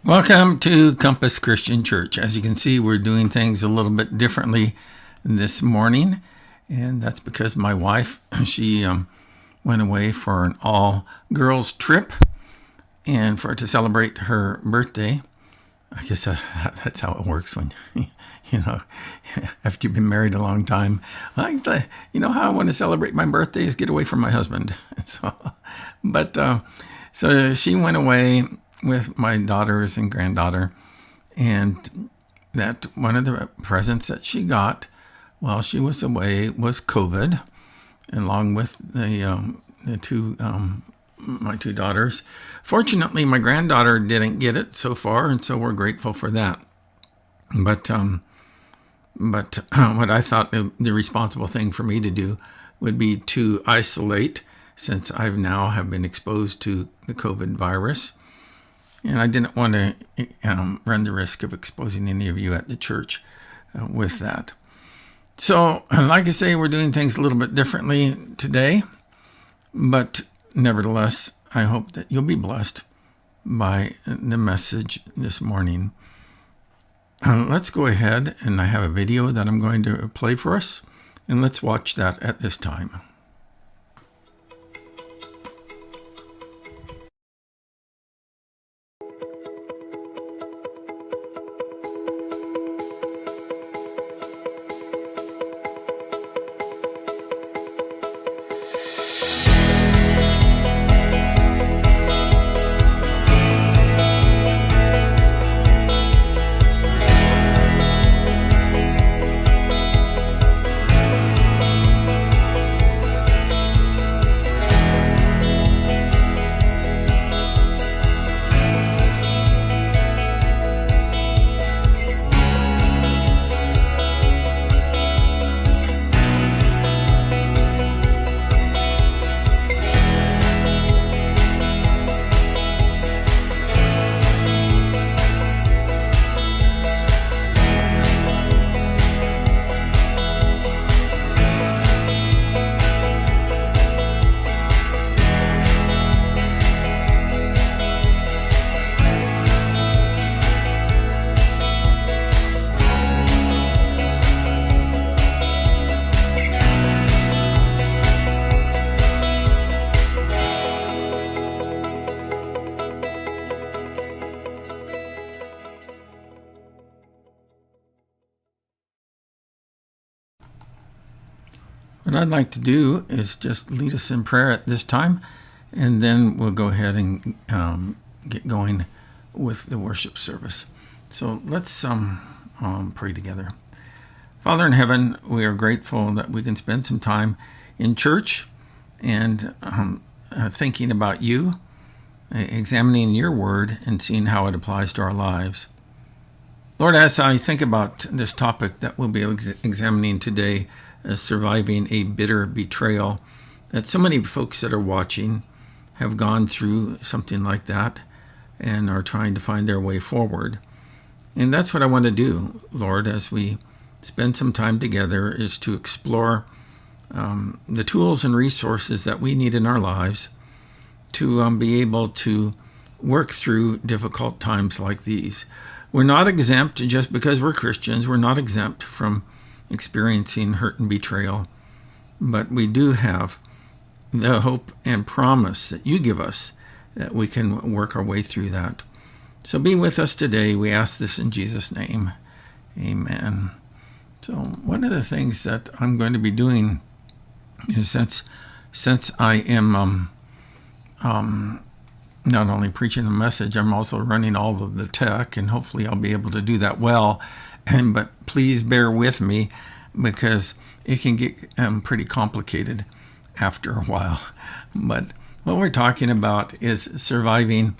Welcome to Compass Christian Church. As you can see, we're doing things a little bit differently this morning, and that's because my wife, she went away for an all-girls trip and to celebrate her birthday. I guess that's how it works when, after you've been married a long time. How I want to celebrate my birthday is get away from my husband. So she went away with my daughters and granddaughter, and that one of the presents that she got while she was away was COVID, along with my two daughters. Fortunately, my granddaughter didn't get it so far, and so we're grateful for that. But what I thought the responsible thing for me to do would be to isolate, since I've now have been exposed to the COVID virus. And I didn't want to run the risk of exposing any of you at the church with that. So, like I say, we're doing things a little bit differently today. But nevertheless, I hope that you'll be blessed by the message this morning. Let's go ahead, and I have a video that I'm going to play for us. And let's watch that at this time. What I'd like to do is just lead us in prayer at this time, and then we'll go ahead and get going with the worship service. So let's pray together. Father in heaven, we are grateful that we can spend some time in church and thinking about you, examining your word, and seeing how it applies to our lives. Lord, as I think about this topic that we'll be examining today, surviving a bitter betrayal, that so many folks that are watching have gone through something like that and are trying to find their way forward. And that's what I want to do, Lord, as we spend some time together, is to explore the tools and resources that we need in our lives to be able to work through difficult times like these. We're not exempt just because we're Christians. We're not exempt from experiencing hurt and betrayal, but we do have the hope and promise that you give us that we can work our way through that. So be with us today. We ask this in Jesus' name. Amen. So one of the things that I'm going to be doing is since I am not only preaching the message, I'm also running all of the tech, and hopefully I'll be able to do that well. But please bear with me, because it can get pretty complicated after a while. But what we're talking about is surviving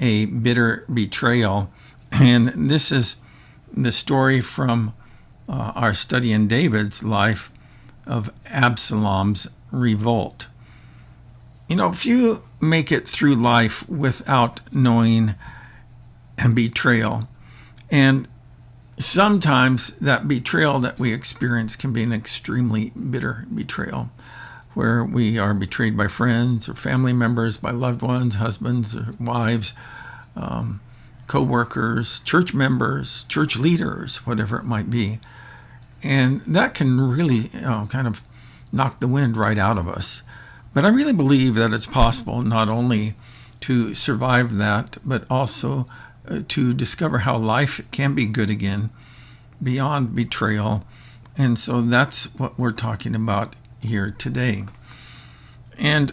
a bitter betrayal. And this is the story from our study in David's life of Absalom's revolt. Few make it through life without knowing betrayal. And sometimes that betrayal that we experience can be an extremely bitter betrayal, where we are betrayed by friends or family members, by loved ones, husbands or wives, co-workers, church members, church leaders, whatever it might be. And that can really kind of knock the wind right out of us. But I really believe that it's possible not only to survive that, but also to discover how life can be good again beyond betrayal. And so that's what we're talking about here today. And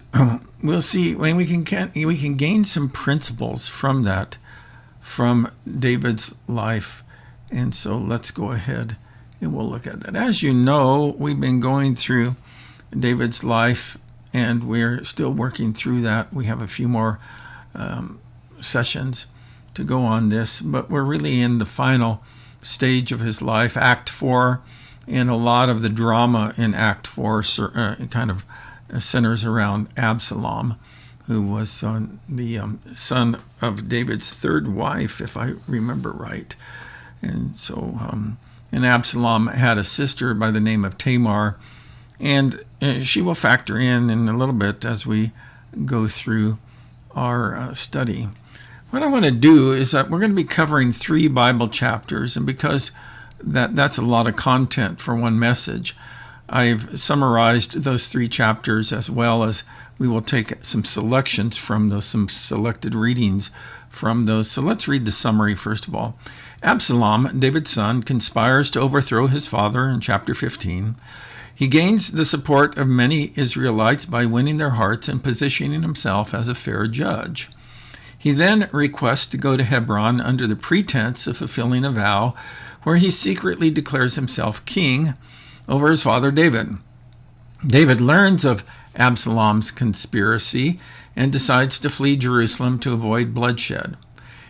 we'll see when we can gain some principles from that, from David's life. And so let's go ahead and we'll look at that. As you know, we've been going through David's life, and we're still working through that. We have a few more sessions to go on this, but we're really in the final stage of his life, Act 4, and a lot of the drama in Act 4 kind of centers around Absalom, who was the son of David's third wife, if I remember right. And so, and Absalom had a sister by the name of Tamar, and she will factor in a little bit as we go through our study. What I want to do is that we're going to be covering 3 Bible chapters, and because that's a lot of content for one message, I've summarized those 3 chapters, as well as we will take some selections from those, some selected readings from those. So let's read the summary first of all. Absalom, David's son, conspires to overthrow his father in chapter 15. He gains the support of many Israelites by winning their hearts and positioning himself as a fair judge. He then requests to go to Hebron under the pretense of fulfilling a vow, where he secretly declares himself king over his father David. David learns of Absalom's conspiracy and decides to flee Jerusalem to avoid bloodshed.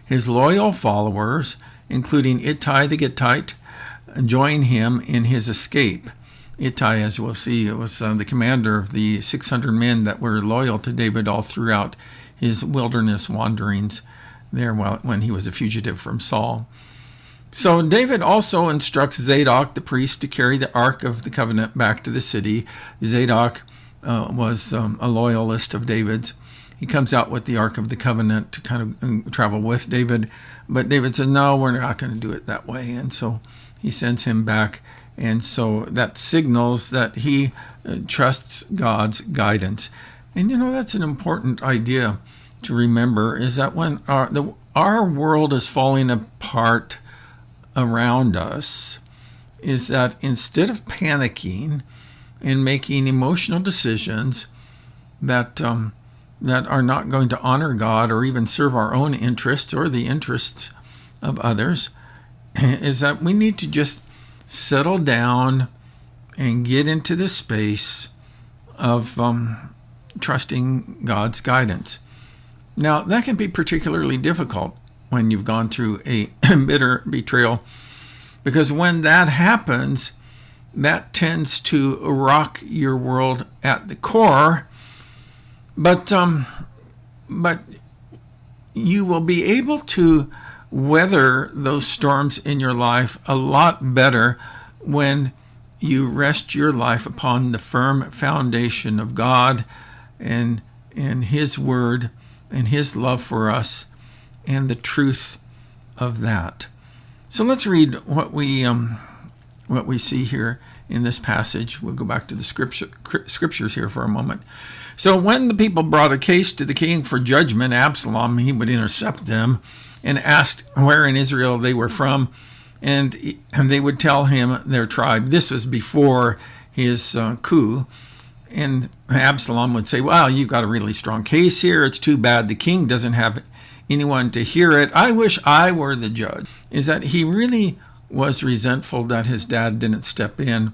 His loyal followers, including Ittai the Gittite, join him in his escape. Ittai, as we'll see, was the commander of the 600 men that were loyal to David all throughout his wilderness wanderings there when he was a fugitive from Saul. So David also instructs Zadok the priest to carry the Ark of the Covenant back to the city. Zadok was a loyalist of David's. He comes out with the Ark of the Covenant to kind of travel with David, but David said, no, we're not going to do it that way. And so he sends him back. And so that signals that he trusts God's guidance. And that's an important idea to remember, is that when our world is falling apart around us, is that instead of panicking and making emotional decisions that are not going to honor God or even serve our own interests or the interests of others, is that we need to just settle down and get into the space of trusting God's guidance. Now, that can be particularly difficult when you've gone through a bitter betrayal, because when that happens, that tends to rock your world at the core, but you will be able to weather those storms in your life a lot better when you rest your life upon the firm foundation of God and His Word and His love for us and the truth of that. So let's read what we see here in this passage. We'll go back to the scriptures here for a moment. So when the people brought a case to the king for judgment, Absalom, he would intercept them and asked where in Israel they were from, and they would tell him their tribe. This was before his coup. And Absalom would say, well, you've got a really strong case here. It's too bad the king doesn't have anyone to hear it. I wish I were the judge. Is that he really was resentful that his dad didn't step in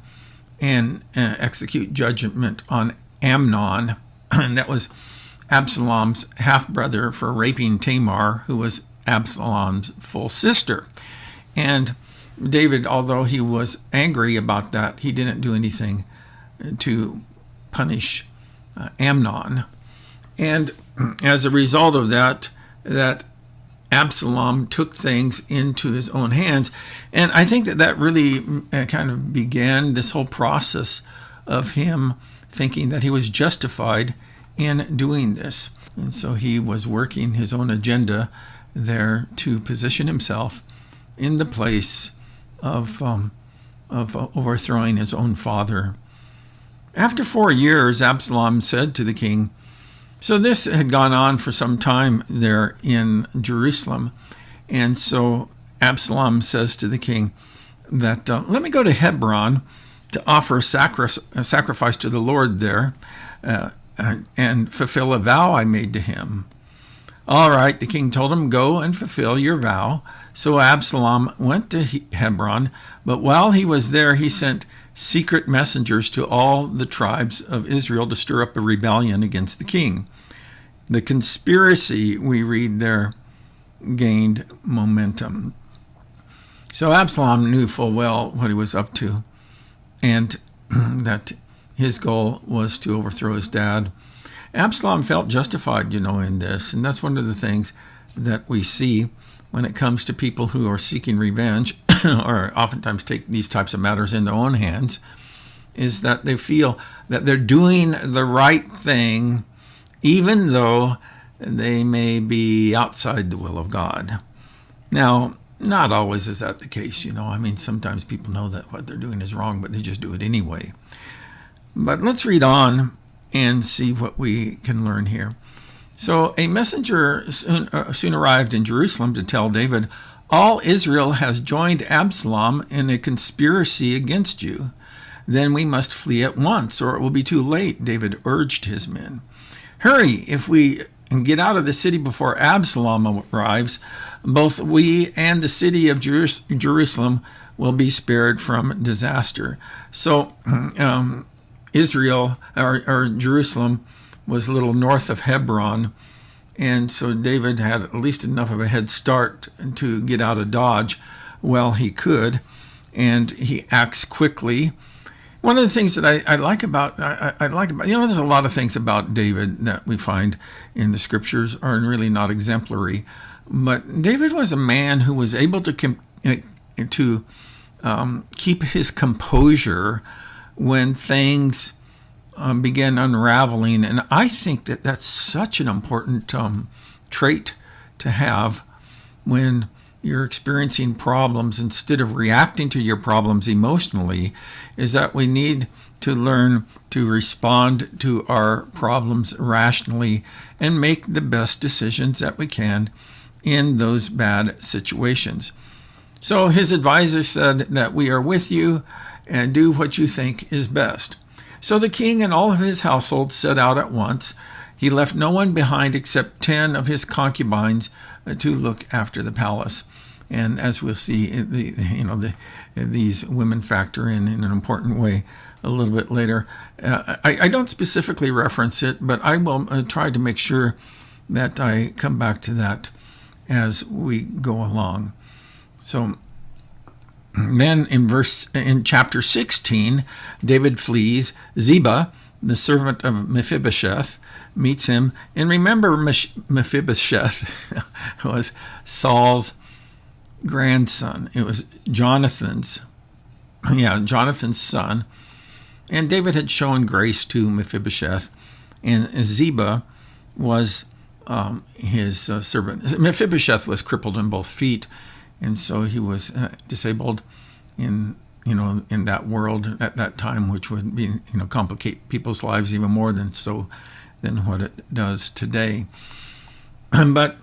and execute judgment on Amnon. And that was Absalom's half-brother for raping Tamar, who was Absalom's full sister. And David, although he was angry about that, he didn't do anything to punish Amnon. And as a result of that Absalom took things into his own hands. And I think that really kind of began this whole process of him thinking that he was justified in doing this. And so he was working his own agenda there to position himself in the place of overthrowing his own father. After 4 years, Absalom said to the king, so this had gone on for some time there in Jerusalem, and so Absalom says to the king that, let me go to Hebron to offer a sacrifice to the Lord there and fulfill a vow I made to him. All right, the king told him, go and fulfill your vow. So Absalom went to Hebron, but while he was there, he sent secret messengers to all the tribes of Israel to stir up a rebellion against the king. The conspiracy, we read there, gained momentum. So Absalom knew full well what he was up to, and that his goal was to overthrow his dad. Absalom felt justified, in this, and that's one of the things that we see when it comes to people who are seeking revenge or oftentimes take these types of matters in their own hands, is that they feel that they're doing the right thing even though they may be outside the will of God. Now, not always is that the case, sometimes people know that what they're doing is wrong, but they just do it anyway. But let's read on and see what we can learn here. So a messenger soon arrived in Jerusalem to tell David, all Israel has joined Absalom in a conspiracy against you. Then we must flee at once, or it will be too late, David urged his men. Hurry, if we get out of the city before Absalom arrives, both we and the city of Jerusalem will be spared from disaster. So Israel, or Jerusalem, was a little north of Hebron, and so David had at least enough of a head start to get out of Dodge while he could, and he acts quickly. One of the things that I like about, there's a lot of things about David that we find in the scriptures are really not exemplary, but David was a man who was able to keep his composure when things began unraveling, and I think that that's such an important trait to have when you're experiencing problems. Instead of reacting to your problems emotionally, is that we need to learn to respond to our problems rationally and make the best decisions that we can in those bad situations. So his advisor said that we are with you and do what you think is best. So the king and all of his household set out at once. He left no one behind except 10 of his concubines to look after the palace. And as we'll see, these women factor in an important way a little bit later. I don't specifically reference it, but I will try to make sure that I come back to that as we go along. So then in chapter 16, David flees. Ziba, the servant of Mephibosheth, meets him. And remember, Mephibosheth was Saul's grandson. It was Jonathan's son. And David had shown grace to Mephibosheth, and Ziba was his servant. Mephibosheth was crippled in both feet, and so he was disabled in that world at that time, which would be complicate people's lives even more than what it does today. But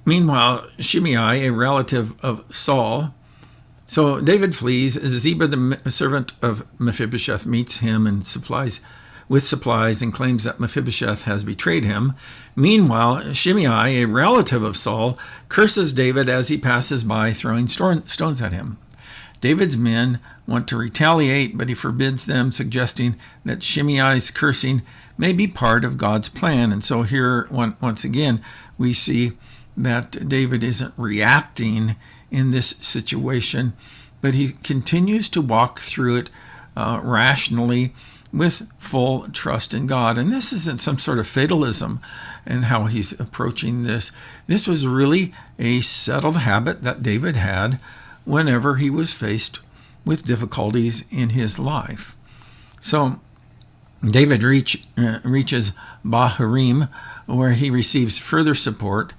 meanwhile, Shimei, a relative of Saul, so David flees. Ziba, the servant of Mephibosheth, meets him and supplies and claims that Mephibosheth has betrayed him. Meanwhile, Shimei, a relative of Saul, curses David as he passes by, throwing stones at him. David's men want to retaliate, but he forbids them, suggesting that Shimei's cursing may be part of God's plan. And so here, once again, we see that David isn't reacting in this situation, but he continues to walk through it rationally with full trust in God. And this isn't some sort of fatalism in how he's approaching this. This was really a settled habit that David had whenever he was faced with difficulties in his life. So David reaches Bahurim, where he receives further support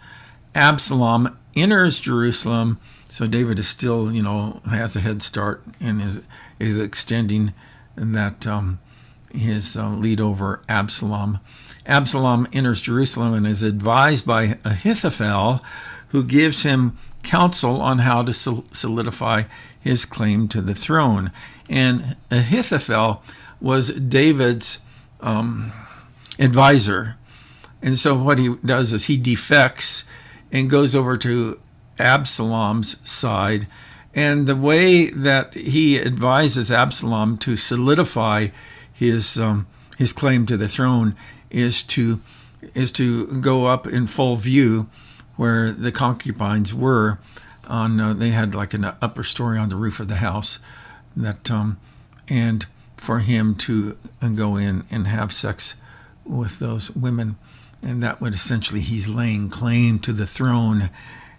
Absalom enters Jerusalem. So David is still, has a head start and is extending that his lead over Absalom. Absalom enters Jerusalem and is advised by Ahithophel, who gives him counsel on how to solidify his claim to the throne. And Ahithophel was David's advisor. And so what he does is he defects and goes over to Absalom's side. And the way that he advises Absalom to solidify his claim to the throne is to go up in full view where the concubines were. They had like an upper story on the roof of the house, and for him to go in and have sex with those women. And that would essentially, he's laying claim to the throne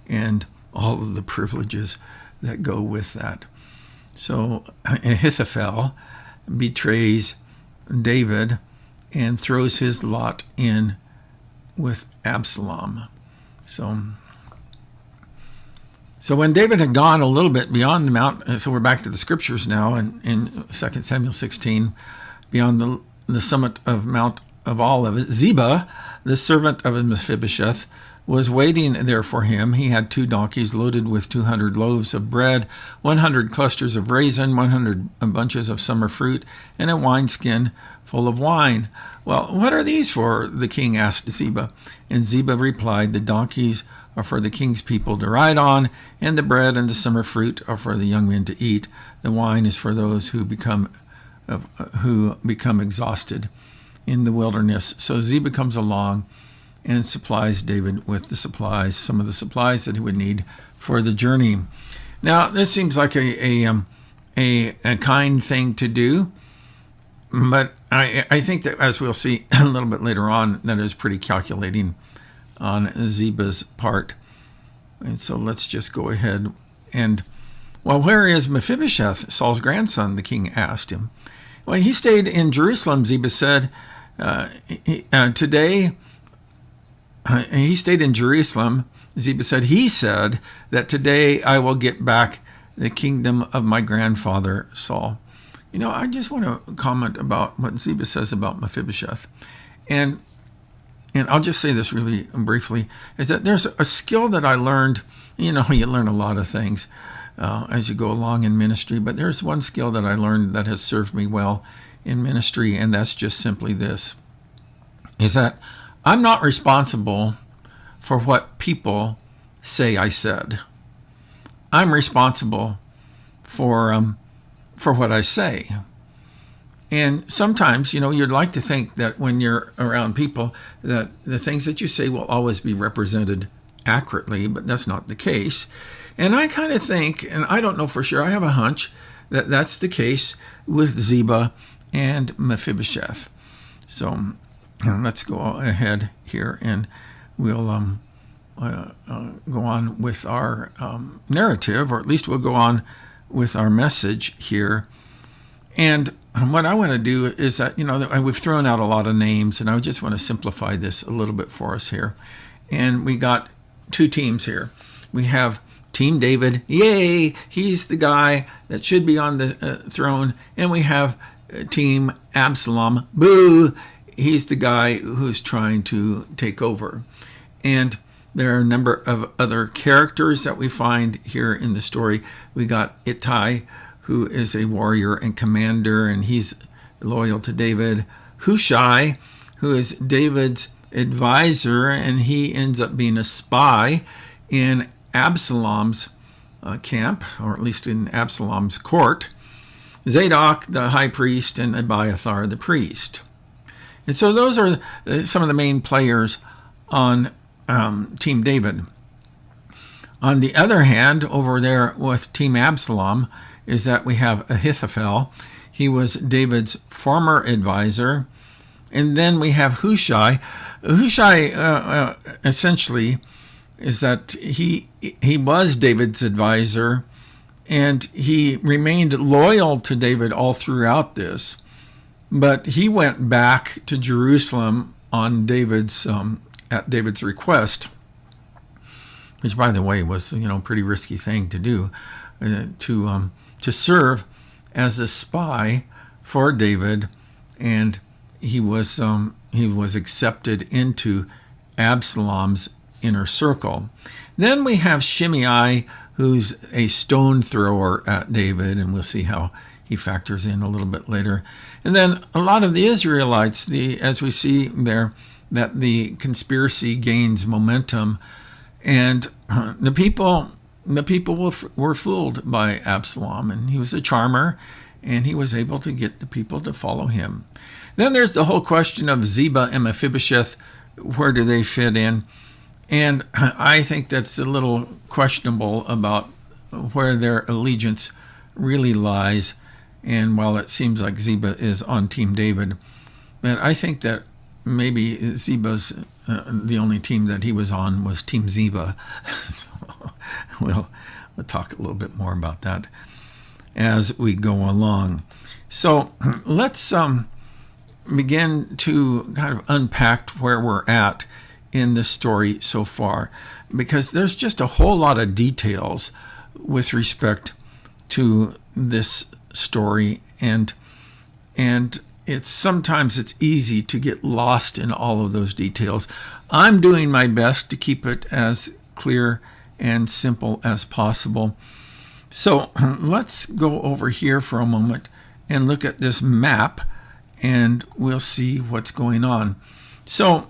and all of the privileges that go with that. So Ahithophel betrays David and throws his lot in with Absalom. So when David had gone a little bit beyond the mount, so we're back to the scriptures now in 2 Samuel 16, beyond the summit of Mount of Olives, Ziba, the servant of Mephibosheth, was waiting there for him. He had 2 donkeys loaded with 200 loaves of bread, 100 clusters of raisin, 100 bunches of summer fruit, and a wineskin full of wine. Well, what are these for? The king asked Ziba. And Ziba replied, the donkeys are for the king's people to ride on, and the bread and the summer fruit are for the young men to eat. The wine is for those who become exhausted in the wilderness. So Ziba comes along and supplies David with some of the supplies that he would need for the journey. Now, this seems like a kind thing to do, but I think that, as we'll see a little bit later on, that is pretty calculating on Ziba's part. And so let's just go ahead and, well, where is Mephibosheth, Saul's grandson? The king asked him. Well, he stayed in Jerusalem, Ziba said. He stayed in Jerusalem. Ziba said, he said that today I will get back the kingdom of my grandfather Saul. I just want to comment about what Ziba says about Mephibosheth. And I'll just say this really briefly, is that there's a skill that I learned. You learn a lot of things as you go along in ministry, but there's one skill that I learned that has served me well in ministry, and that's just simply this, is that I'm not responsible for what people say I said. I'm responsible for what I say. And sometimes, you'd like to think that when you're around people that the things that you say will always be represented accurately, but that's not the case. And I kind of think, and I don't know for sure, I have a hunch that that's the case with Ziba and Mephibosheth. So let's go ahead here and we'll go on with our narrative, or at least we'll go on with our message here. And what I want to do is that, we've thrown out a lot of names, and I just want to simplify this a little bit for us here. And we got 2 teams here. We have Team David, yay, he's the guy that should be on the throne. And we have Team Absalom, boo, he's the guy who's trying to take over. And there are a number of other characters that we find here in the story. We got Ittai, who is a warrior and commander, and he's loyal to David. Hushai, who is David's advisor, and he ends up being a spy in Absalom's camp, or at least in Absalom's court. Zadok, the high priest, and Abiathar, the priest. And so those are some of the main players on Team David. On the other hand, over there with Team Absalom, is that we have Ahithophel. He was David's former advisor. And then we have Hushai. Hushai essentially is that he was David's advisor, and he remained loyal to David all throughout this. But he went back to Jerusalem on at David's request. which, by the way, was a pretty risky thing to do, to serve as a spy for David, and he was accepted into Absalom's inner circle. Then we have Shimei, who's a stone thrower at David, and we'll see how he factors in a little bit later. And then a lot of the Israelites, as we see there, that the conspiracy gains momentum, and the people were fooled by Absalom, and he was a charmer, and he was able to get the people to follow him. Then there's the whole question of Ziba and Mephibosheth. Where do they fit in? And I think that's a little questionable about where their allegiance really lies. And while it seems like Ziba is on Team David, but I think that maybe Ziba's the only team that he was on was Team Ziba. We'll talk a little bit more about that as we go along. So let's begin to kind of unpack where we're at in this story so far, because there's just a whole lot of details with respect to this story, and sometimes it's easy to get lost in all of those details. I'm doing my best to keep it as clear and simple as possible. So let's go over here for a moment and look at this map, and we'll see what's going on. So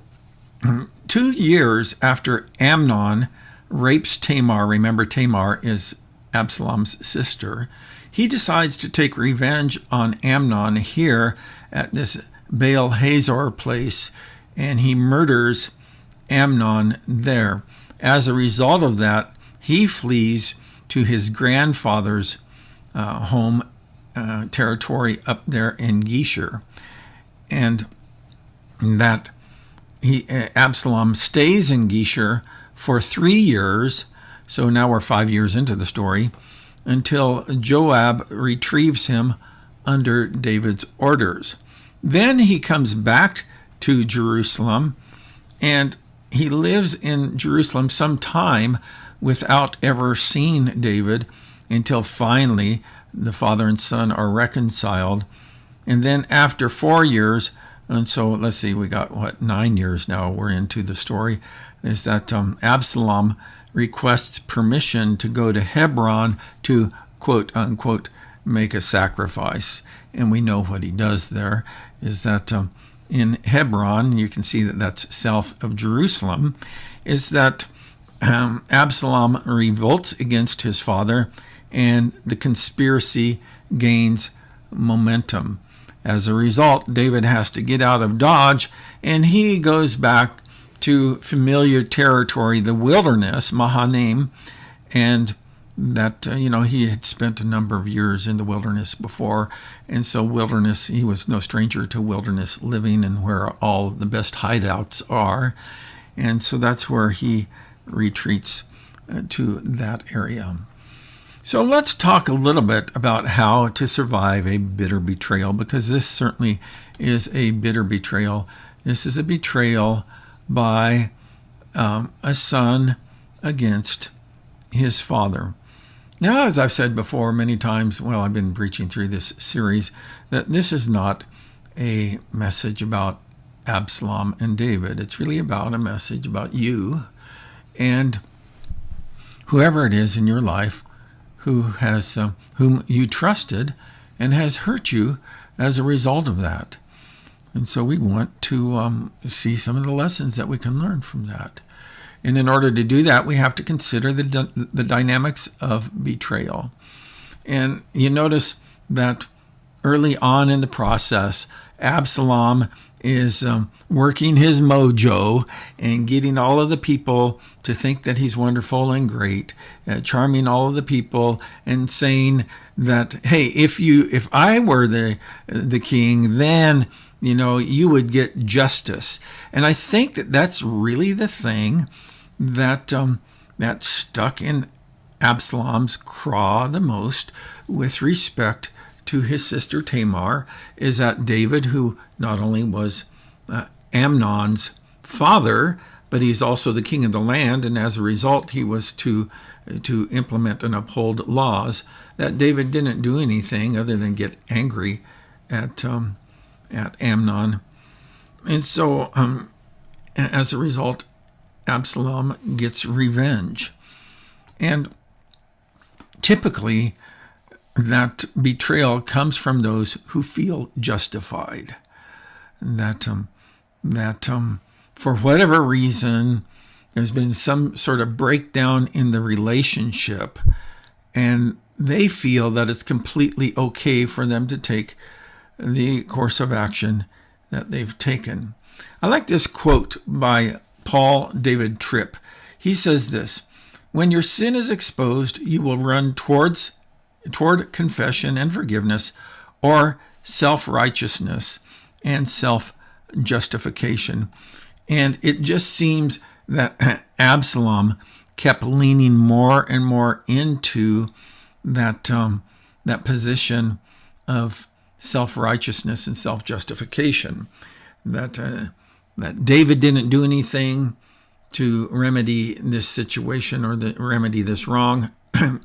2 years after Amnon rapes Tamar, remember Tamar is Absalom's sister, he decides to take revenge on Amnon here at this Baal Hazor place, and he murders Amnon there. As a result of that, he flees to his grandfather's home territory up there in Geshur, and that Absalom stays in Geshur for 3 years. So now we're 5 years into the story, until Joab retrieves him under David's orders. Then he comes back to Jerusalem, and he lives in Jerusalem some time without ever seeing David, until finally the father and son are reconciled. And then after 4 years, and so let's see, we got 9 years now we're into the story, is that Absalom requests permission to go to Hebron to, quote unquote, make a sacrifice. And we know what he does there is that in Hebron, you can see that that's south of Jerusalem, is that Absalom revolts against his father, and the conspiracy gains momentum. As a result, David has to get out of Dodge, and he goes back to familiar territory, the wilderness, Mahanaim, and that, he had spent a number of years in the wilderness before, and so wilderness, he was no stranger to wilderness living and where all the best hideouts are, and so that's where he retreats to that area. So let's talk a little bit about how to survive a bitter betrayal, because this certainly is a bitter betrayal. This is a betrayal by a son against his father. Now, as I've said before many times, I've been preaching through this series, that this is not a message about Absalom and David. It's really about a message about you and whoever it is in your life whom you trusted and has hurt you as a result of that. And so we want to see some of the lessons that we can learn from that. And in order to do that, we have to consider the dynamics of betrayal. And you notice that early on in the process, Absalom is working his mojo and getting all of the people to think that he's wonderful and great, charming all of the people and saying that, hey, if I were the king, then you would get justice. And I think that that's really the thing that stuck in Absalom's craw the most with respect to his sister Tamar, is that David, who not only was Amnon's father, but he's also the king of the land, and as a result, he was to implement and uphold laws. That David didn't do anything other than get angry at Amnon, and so as a result, Absalom gets revenge, and typically that betrayal comes from those who feel justified. That for whatever reason, there's been some sort of breakdown in the relationship, and they feel that it's completely okay for them to take the course of action that they've taken. I like this quote by Paul David Tripp. He says this: "When your sin is exposed, you will run toward confession and forgiveness, or self-righteousness and self-justification." And it just seems that Absalom kept leaning more and more into that position of self-righteousness and self-justification. That David didn't do anything to remedy this situation or remedy this wrong,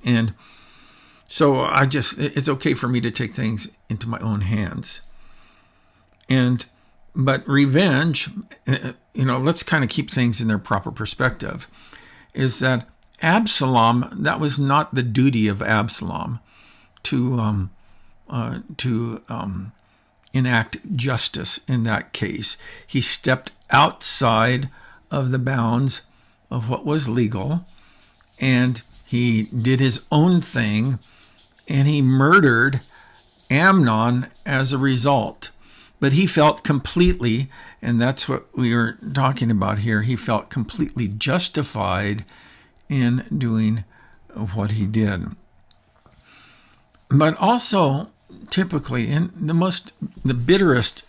and so it's okay for me to take things into my own hands. But revenge, let's kind of keep things in their proper perspective, is that Absalom, that was not the duty of Absalom to enact justice in that case. He stepped outside of the bounds of what was legal, and he did his own thing, and he murdered Amnon as a result. But he felt completely, and that's what we were talking about here, he felt completely justified in doing what he did. But also, typically, in the bitterest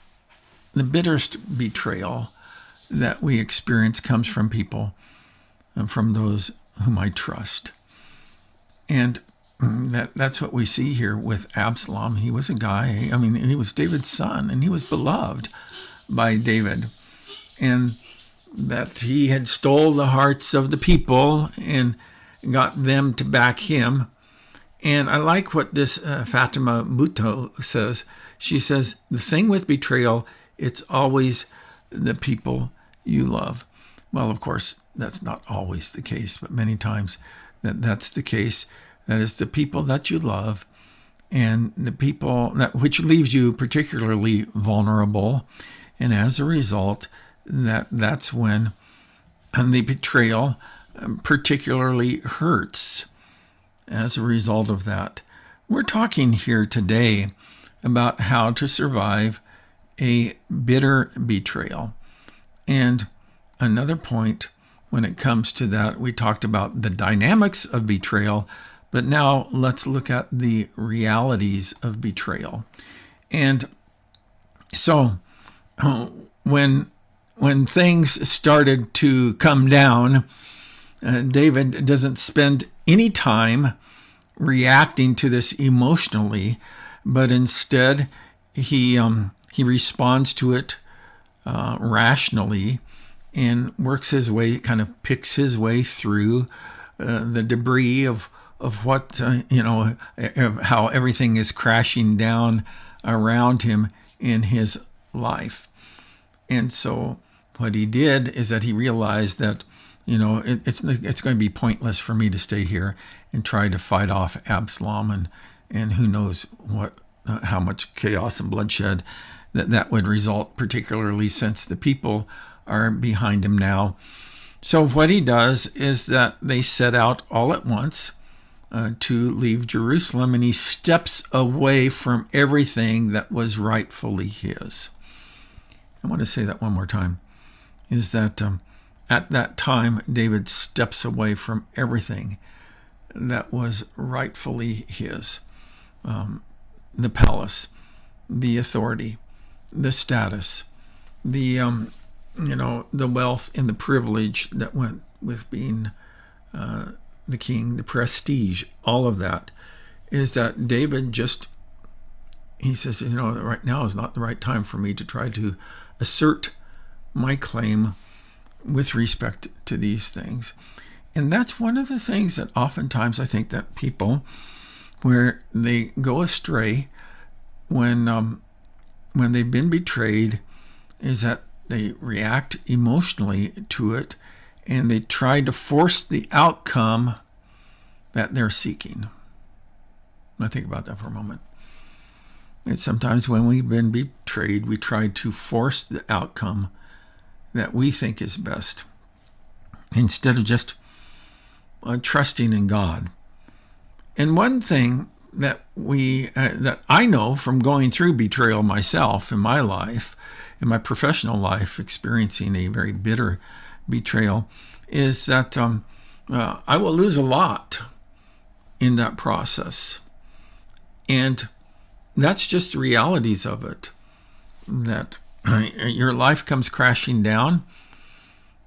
betrayal that we experience comes from people, from those whom I trust. And that's what we see here with Absalom. He was a guy, he was David's son, and he was beloved by David. And that he had stole the hearts of the people and got them to back him. And I like what this Fatima Bhutto says. She says, the thing with betrayal, it's always the people you love. Well, of course, that's not always the case, but many times that's the case. That is the people that you love, and the people which leaves you particularly vulnerable. And as a result, that's when the betrayal particularly hurts. As a result of that, we're talking here today about how to survive a bitter betrayal. And another point when it comes to that, we talked about the dynamics of betrayal, but now let's look at the realities of betrayal. And so when things started to come down, David doesn't spend any time reacting to this emotionally, but instead he responds to it rationally and works his way, kind of picks his way through the debris of what, of how everything is crashing down around him in his life. And so what he did is that he realized that, it's going to be pointless for me to stay here and try to fight off Absalom, and who knows how much chaos and bloodshed that would result, particularly since the people are behind him now. So what he does is that they set out all at once to leave Jerusalem, and he steps away from everything that was rightfully his. I want to say that one more time, is that at that time, David steps away from everything that was rightfully his. The palace, the authority, the status, the wealth and the privilege that went with being the king, the prestige, all of that, is that David he says, right now is not the right time for me to try to assert my claim with respect to these things. And that's one of the things that oftentimes I think that people, where they go astray when they've been betrayed, is that they react emotionally to it and they try to force the outcome that they're seeking. I think about that for a moment. And sometimes when we've been betrayed, we try to force the outcome that we think is best instead of just trusting in God. And one thing that that I know from going through betrayal myself in my life, in my professional life, experiencing a very bitter betrayal, is that I will lose a lot in that process. And that's just the realities of it, that your life comes crashing down.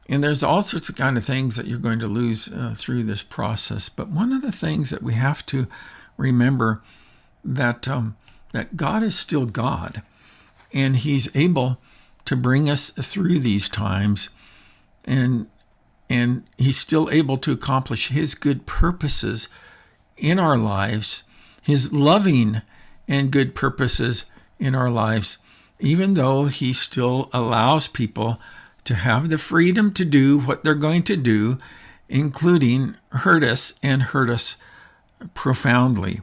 And there's all sorts of kind of things that you're going to lose through this process. But one of the things that we have to remember that God is still God, and He's able to bring us through these times, and He's still able to accomplish His good purposes in our lives, His loving and good purposes in our lives, even though He still allows people to have the freedom to do what they're going to do, including hurt us and hurt us profoundly.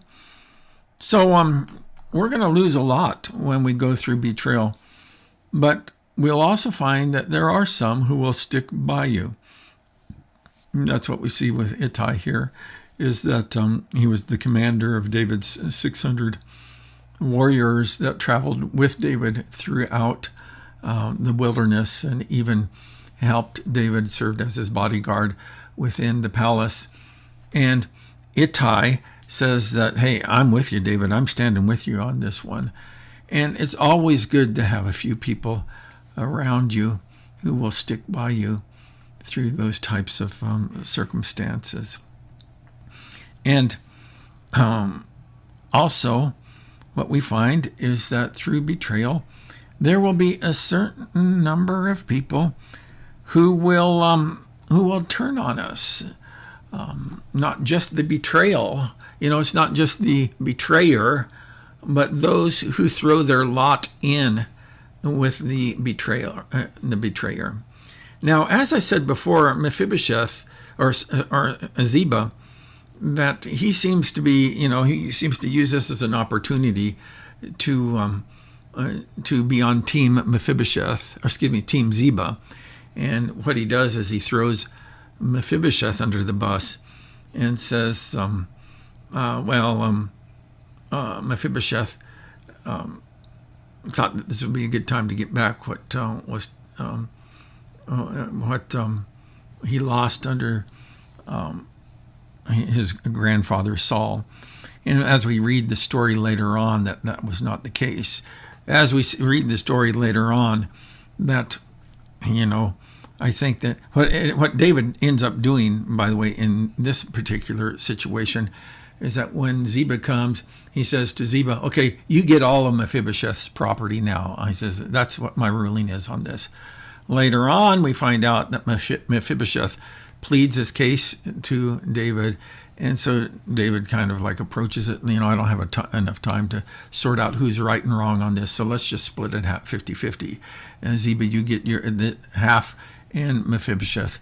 So we're going to lose a lot when we go through betrayal, but we'll also find that there are some who will stick by you. That's what we see with Ittai here, is that he was the commander of David's 600 warriors that traveled with David throughout the wilderness, and even helped David, served as his bodyguard within the palace. And Ittai says that, hey, I'm with you, David. I'm standing with you on this one. And it's always good to have a few people around you who will stick by you through those types of circumstances. And also, what we find is that through betrayal, there will be a certain number of people who will turn on us. Not just the betrayal, it's not just the betrayer, but those who throw their lot in with the betrayer. Now, as I said before, Mephibosheth or Ziba, that he seems to be, he seems to use this as an opportunity to be on Team Team Ziba. And what he does is he throws Mephibosheth under the bus and says, Mephibosheth thought that this would be a good time to get back what he lost under his grandfather Saul. And as we read the story later on, that was not the case. As we read the story later on, that, I think that what David ends up doing, by the way, in this particular situation, is that when Ziba comes, he says to Ziba, okay, you get all of Mephibosheth's property now. He says, that's what my ruling is on this. Later on, we find out that Mephibosheth pleads his case to David. And so David kind of like approaches it. I don't have enough time to sort out who's right and wrong on this. So let's just split it 50-50. And Ziba, you get your half, and Mephibosheth,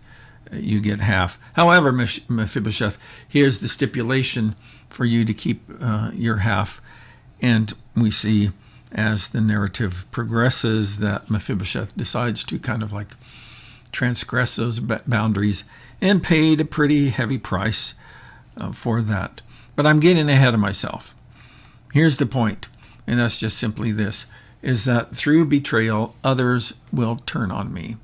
you get half. However, Mephibosheth, here's the stipulation for you to keep your half. And we see as the narrative progresses that Mephibosheth decides to kind of like transgress those boundaries and paid a pretty heavy price for that. But I'm getting ahead of myself. Here's the point, and that's just simply this, is that through betrayal, others will turn on me.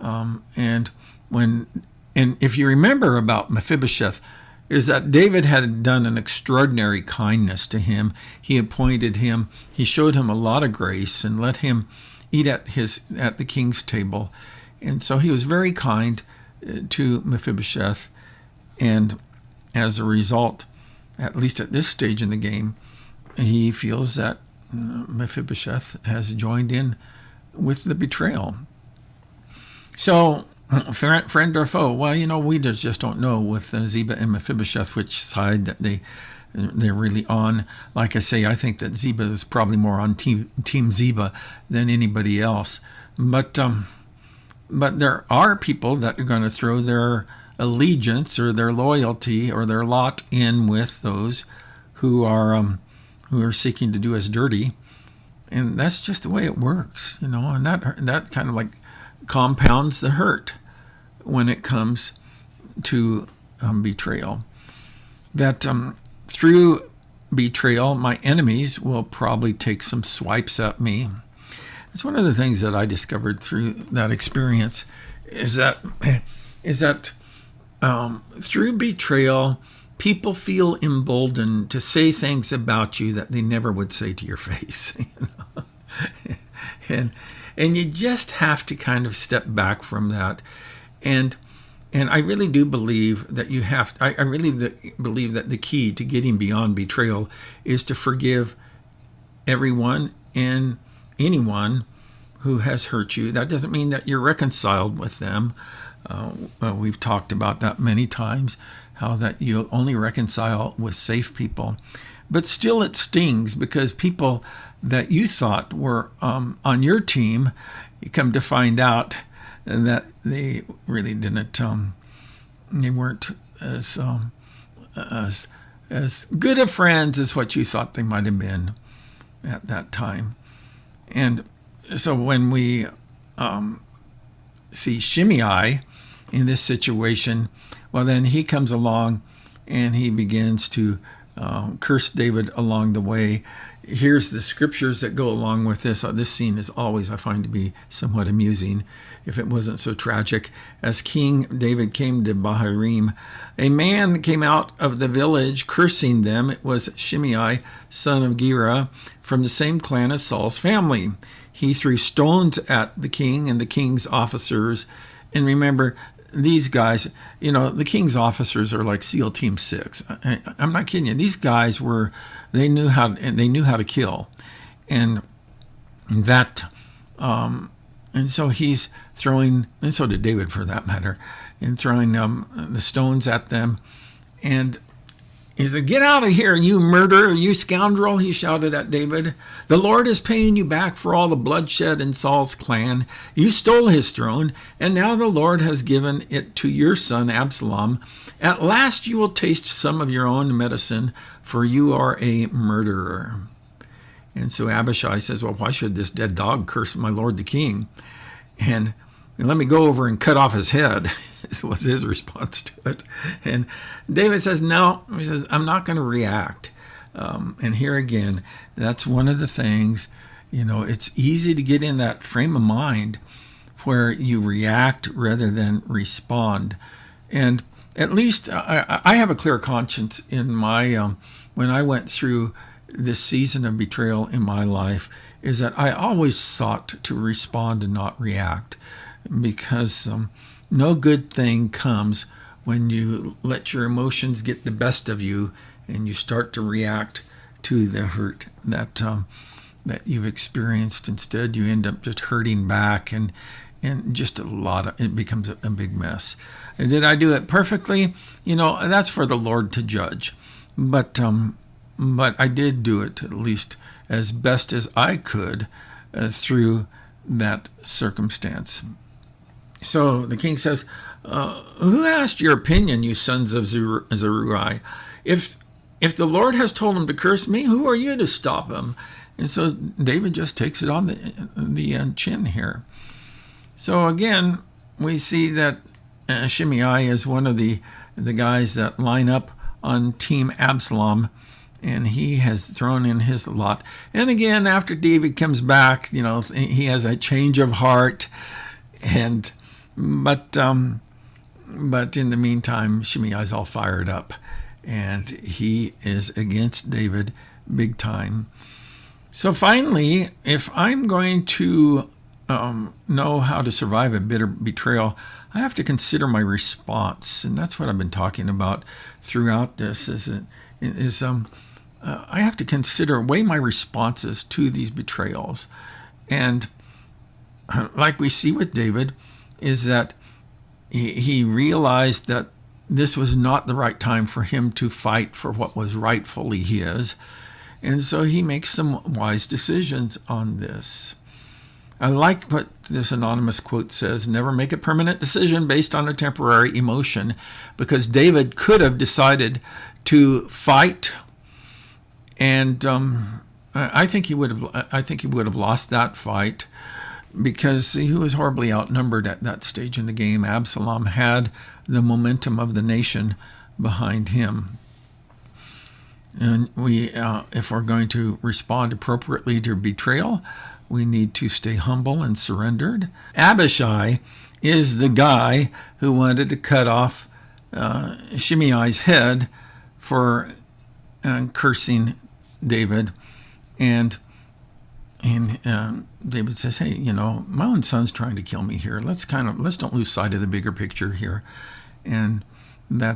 And if you remember about Mephibosheth, is that David had done an extraordinary kindness to him. He appointed him, he showed him a lot of grace and let him eat at the king's table. And so he was very kind to Mephibosheth, and as a result, at least at this stage in the game, he feels that Mephibosheth has joined in with the betrayal. So Friend or foe? Well, we just don't know with Ziba and Mephibosheth which side that they're really on. Like I say, I think that Ziba is probably more on Team Ziba than anybody else. But there are people that are going to throw their allegiance or their loyalty or their lot in with those who are seeking to do us dirty, and that's just the way it works, and that kind of like compounds the hurt when it comes to betrayal. That through betrayal, my enemies will probably take some swipes at me. It's one of the things that I discovered through that experience is that through betrayal, people feel emboldened to say things about you that they never would say to your face. And you just have to kind of step back from that. And I really do believe that I really believe that the key to getting beyond betrayal is to forgive everyone and anyone who has hurt you. That doesn't mean that you're reconciled with them. We've talked about that many times, how that you only reconcile with safe people. But still it stings because people that you thought were on your team, you come to find out that they really didn't, they weren't as good of friends as what you thought they might have been at that time. And so when we see Shimei in this situation, well, then he comes along and he begins to curse David along the way. Here's the scriptures that go along with this. This scene is always, I find, to be somewhat amusing, if it wasn't so tragic. As King David came to Bahurim, a man came out of the village cursing them. It was Shimei, son of Gera, from the same clan as Saul's family. He threw stones at the king and the king's officers. And remember, these guys, the king's officers are like SEAL Team 6. I'm not kidding you. These guys they knew how to kill, and so he's throwing, and so did David for that matter, and throwing the stones at them. And he said, "Get out of here, you murderer, you scoundrel," he shouted at David. "The Lord is paying you back for all the bloodshed in Saul's clan. You stole his throne, and now the Lord has given it to your son Absalom. At last you will taste some of your own medicine, for you are a murderer." And so Abishai says, "Well, why should this dead dog curse my lord the king? And let me go over and cut off his head." This was his response to it. And David says, "No," he says, "I'm not going to react." And here again, that's one of the things, it's easy to get in that frame of mind where you react rather than respond. And at least I have a clear conscience in my, when I went through this season of betrayal in my life, is that I always sought to respond and not react, because no good thing comes when you let your emotions get the best of you and you start to react to the hurt that you've experienced. Instead, you end up just hurting back, and just it becomes a big mess. And did I do it perfectly? That's for the Lord to judge. But I did do it at least as best as I could through that circumstance. So the king says, "Who asked your opinion, you sons of Zeruiah? If the Lord has told him to curse me, who are you to stop him?" And so David just takes it on the chin here. So again, we see that Shimei is one of the guys that line up on Team Absalom, and he has thrown in his lot. And again, after David comes back, he has a change of heart, but in the meantime, Shimei's all fired up, and he is against David big time. So finally, if I'm going to know how to survive a bitter betrayal, I have to consider my response, and that's what I've been talking about throughout this. I have to weigh my responses to these betrayals, and like we see with David, is that he realized that this was not the right time for him to fight for what was rightfully his. And so he makes some wise decisions on this. I like what this anonymous quote says: never make a permanent decision based on a temporary emotion, because David could have decided to fight, and I think he would have lost that fight, because he was horribly outnumbered at that stage in the game. Absalom had the momentum of the nation behind him. And we, if we're going to respond appropriately to betrayal, we need to stay humble and surrendered. Abishai is the guy who wanted to cut off Shimei's head for cursing David. And David says, hey, my own son's trying to kill me here. Let's don't lose sight of the bigger picture here. And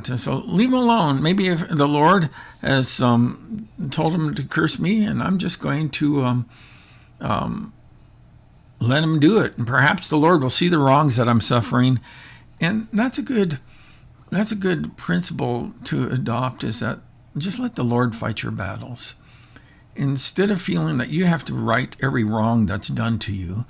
so leave him alone. Maybe if the Lord has told him to curse me, and I'm just going to let him do it, and perhaps the Lord will see the wrongs that I'm suffering. And that's a good principle to adopt, is that just let the Lord fight your battles. Instead of feeling that you have to right every wrong that's done to you,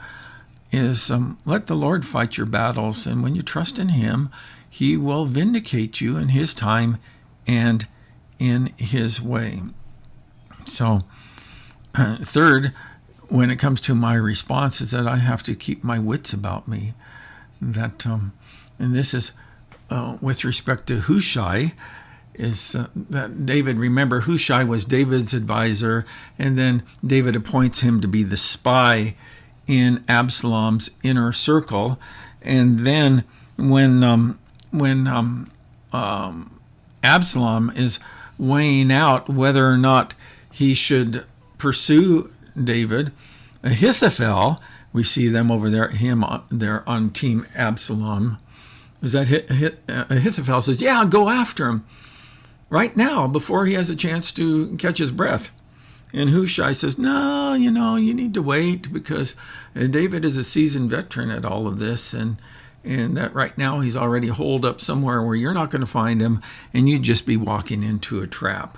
is let the Lord fight your battles. And when you trust in him, he will vindicate you in his time and in his way. So third, when it comes to my response, is that I have to keep my wits about me. That and this is with respect to Hushai, is that David, remember, Hushai was David's advisor, and then David appoints him to be the spy in Absalom's inner circle. And then when Absalom is weighing out whether or not he should pursue David, Ahithophel, we see them over there, they're on team Absalom, is that Ahithophel says, yeah, go after him right now before he has a chance to catch his breath. And Hushai says, no, you need to wait, because David is a seasoned veteran at all of this, and that right now he's already holed up somewhere where you're not going to find him, and you'd just be walking into a trap.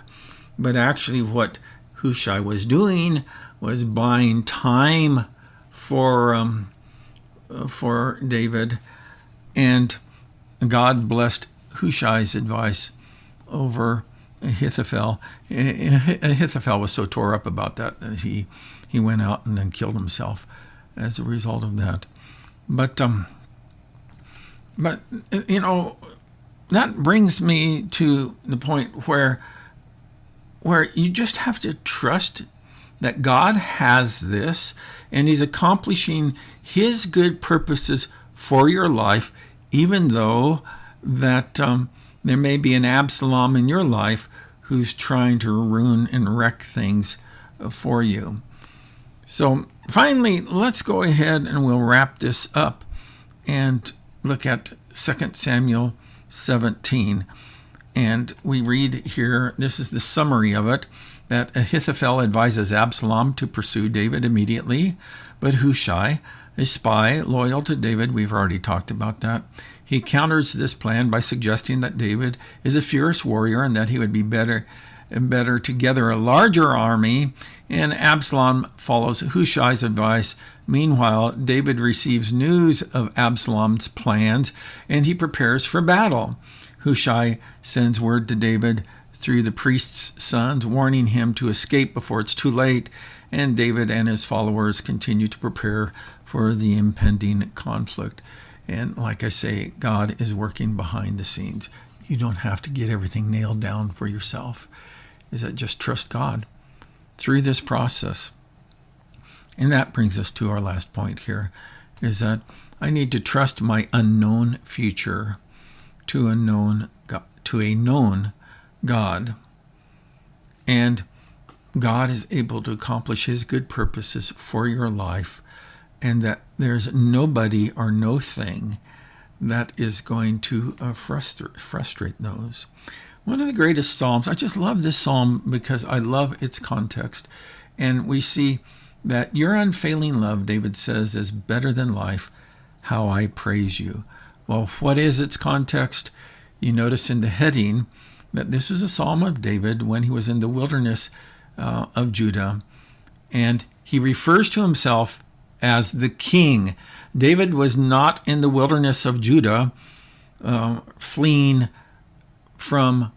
But actually what Hushai was doing was buying time for David, and God blessed Hushai's advice over Ahithophel. Ahithophel was so tore up about that he went out and then killed himself as a result of that. But that brings me to the point where you just have to trust that God has this, and he's accomplishing his good purposes for your life, even though that there may be an Absalom in your life who's trying to ruin and wreck things for you. So finally, let's go ahead and we'll wrap this up and look at 2 Samuel 17. And we read here, this is the summary of it, that Ahithophel advises Absalom to pursue David immediately, but Hushai, a spy loyal to David, we've already talked about that, he counters this plan by suggesting that David is a fierce warrior and that he would be better to gather a larger army, and Absalom follows Hushai's advice. Meanwhile, David receives news of Absalom's plans, and he prepares for battle. Hushai sends word to David through the priest's sons, warning him to escape before it's too late, and David and his followers continue to prepare for the impending conflict. And like I say, God is working behind the scenes. You don't have to get everything nailed down for yourself. Is that just trust God through this process. And that brings us to our last point here, is that I need to trust my unknown future to a known God. And God is able to accomplish his good purposes for your life, and that there's nobody or no thing that is going to frustrate those. One of the greatest Psalms, I just love this Psalm because I love its context. And we see that your unfailing love, David says, is better than life. How I praise you. Well, what is its context? You notice in the heading that this is a psalm of David when he was in the wilderness of Judah, and he refers to himself as the king. David was not in the wilderness of Judah fleeing from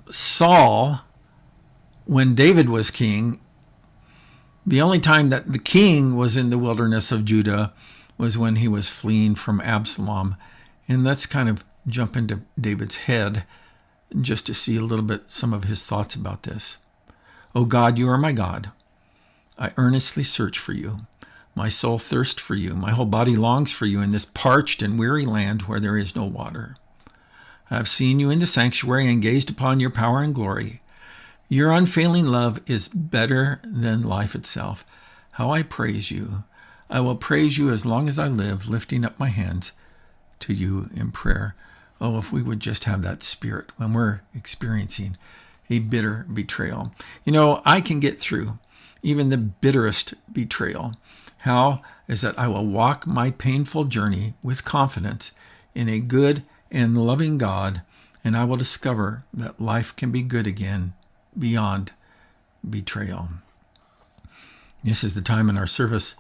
Saul when David was king. The only time that the king was in the wilderness of Judah was when he was fleeing from Absalom. And let's kind of jump into David's head just to see a little bit some of his thoughts about this. O God, you are my God. I earnestly search for you. My soul thirsts for you. My whole body longs for you in this parched and weary land where there is no water. I have seen you in the sanctuary and gazed upon your power and glory. Your unfailing love is better than life itself. How I praise you. I will praise you as long as I live, lifting up my hands to you in prayer. Oh, if we would just have that spirit when we're experiencing a bitter betrayal. You know, I can get through even the bitterest betrayal. How is that I will walk my painful journey with confidence in a good and loving God, and I will discover that life can be good again beyond betrayal. This is the time in our service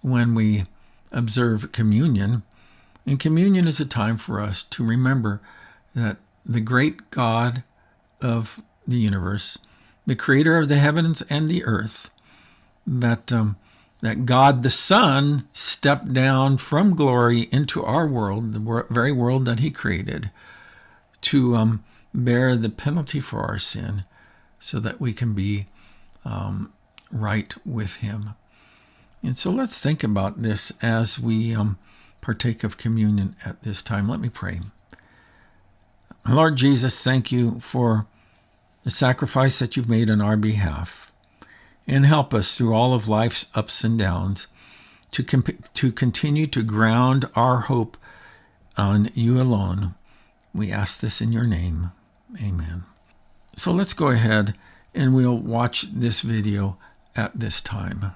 when we observe communion, and communion is a time for us to remember that the great God of the universe, the creator of the heavens and the earth, that God the Son stepped down from glory into our world, the very world that he created, to bear the penalty for our sin so that we can be right with him. And so let's think about this as we partake of communion at this time. Let me pray. Lord Jesus, thank you for the sacrifice that you've made on our behalf. And help us through all of life's ups and downs to continue to ground our hope on you alone. We ask this in your name. Amen. So let's go ahead and we'll watch this video at this time.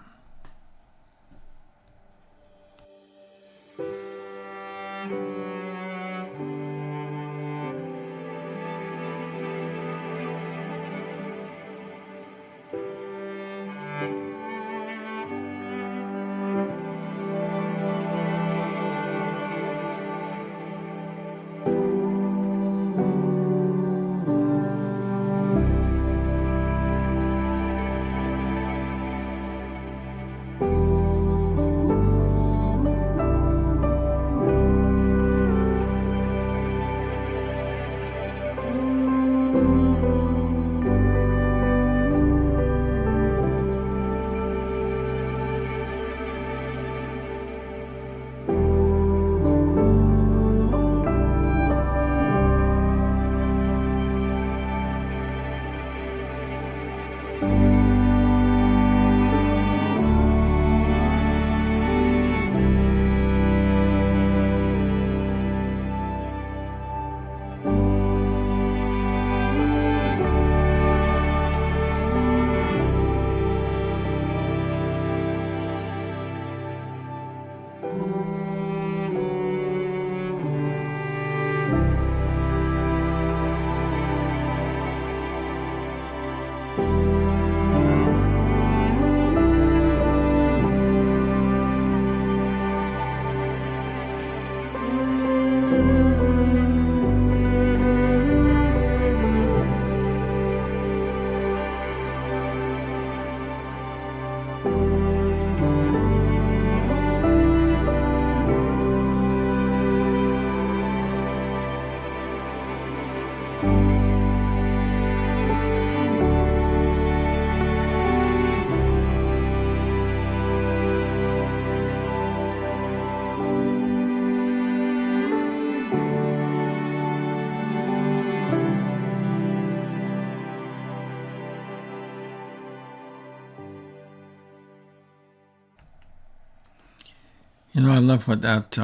You know, I love what that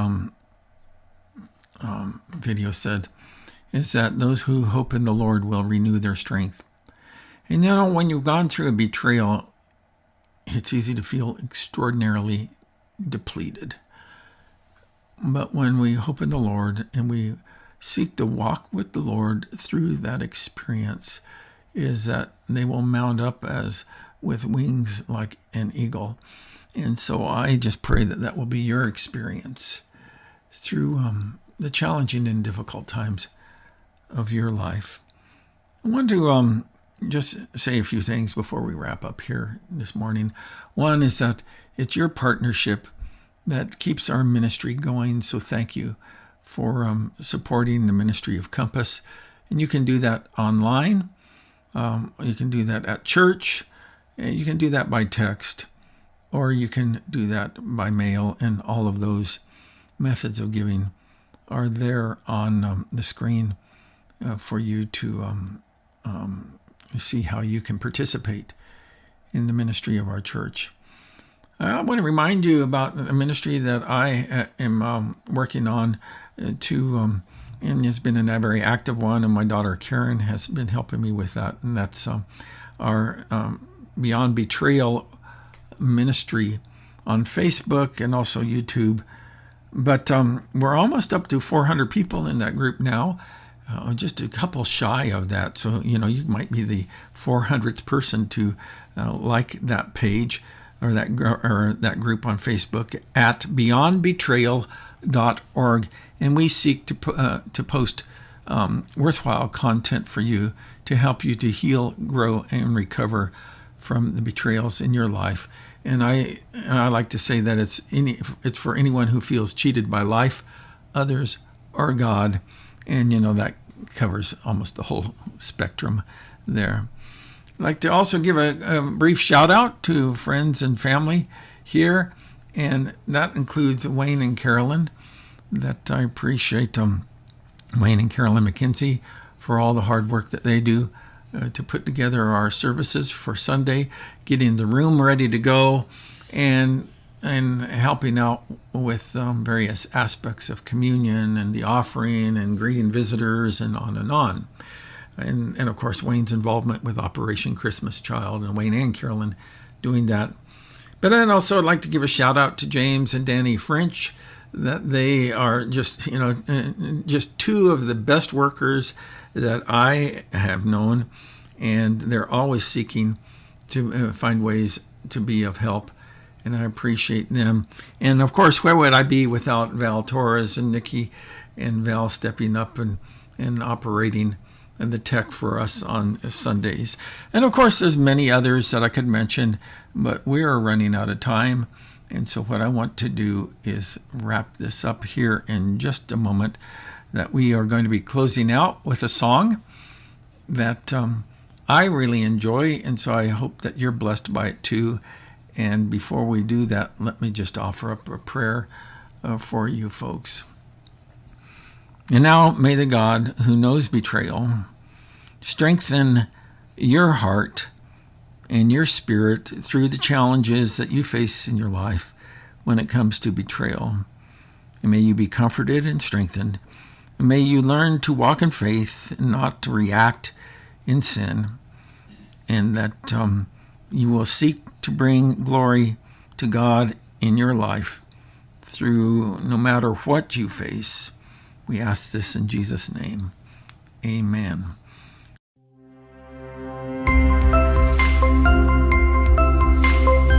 video said, is that those who hope in the Lord will renew their strength. And you know, when you've gone through a betrayal, it's easy to feel extraordinarily depleted. But when we hope in the Lord and we seek to walk with the Lord through that experience, is that they will mount up as with wings like an eagle. And so I just pray that that will be your experience through the challenging and difficult times of your life. I want to just say a few things before we wrap up here this morning. One is that it's your partnership that keeps our ministry going. So thank you for supporting the ministry of Compass. And you can do that online. You can do that at church. You can do that by text. Or you can do that by mail. And all of those methods of giving are there on the screen for you to see how you can participate in the ministry of our church. I want to remind you about the ministry that I am working on and it's been a very active one, and my daughter Karen has been helping me with that, and that's our Beyond Betrayal ministry on Facebook and also YouTube. But we're almost up to 400 people in that group now, just a couple shy of that. So, you might be the 400th person to like that page or that group on Facebook at beyondbetrayal.org. And we seek to post worthwhile content for you to help you to heal, grow, and recover from the betrayals in your life. And I like to say that it's for anyone who feels cheated by life, others, or God. And, that covers almost the whole spectrum there. I'd like to also give a brief shout out to friends and family here. And that includes Wayne and Carolyn. That I appreciate Wayne and Carolyn McKenzie for all the hard work that they do to put together our services for Sunday, getting the room ready to go, and helping out with various aspects of communion and the offering and greeting visitors and on and on. And of course, Wayne's involvement with Operation Christmas Child, and Wayne and Carolyn doing that. But then also I'd like to give a shout out to James and Danny French, that they are just two of the best workers that I have known, and they're always seeking to find ways to be of help, and I appreciate them. And of course, where would I be without Val Torres and Nikki and Val stepping up and operating the tech for us on Sundays. And of course, there's many others that I could mention, but we are running out of time. And so what I want to do is wrap this up here in just a moment, that we are going to be closing out with a song that I really enjoy, and so I hope that you're blessed by it too. And before we do that, let me just offer up a prayer for you folks. And now may the God who knows betrayal strengthen your heart and your spirit through the challenges that you face in your life when it comes to betrayal. And may you be comforted and strengthened. And may you learn to walk in faith and not to react in sin. And that you will seek to bring glory to God in your life through no matter what you face. We ask this in Jesus' name. Amen.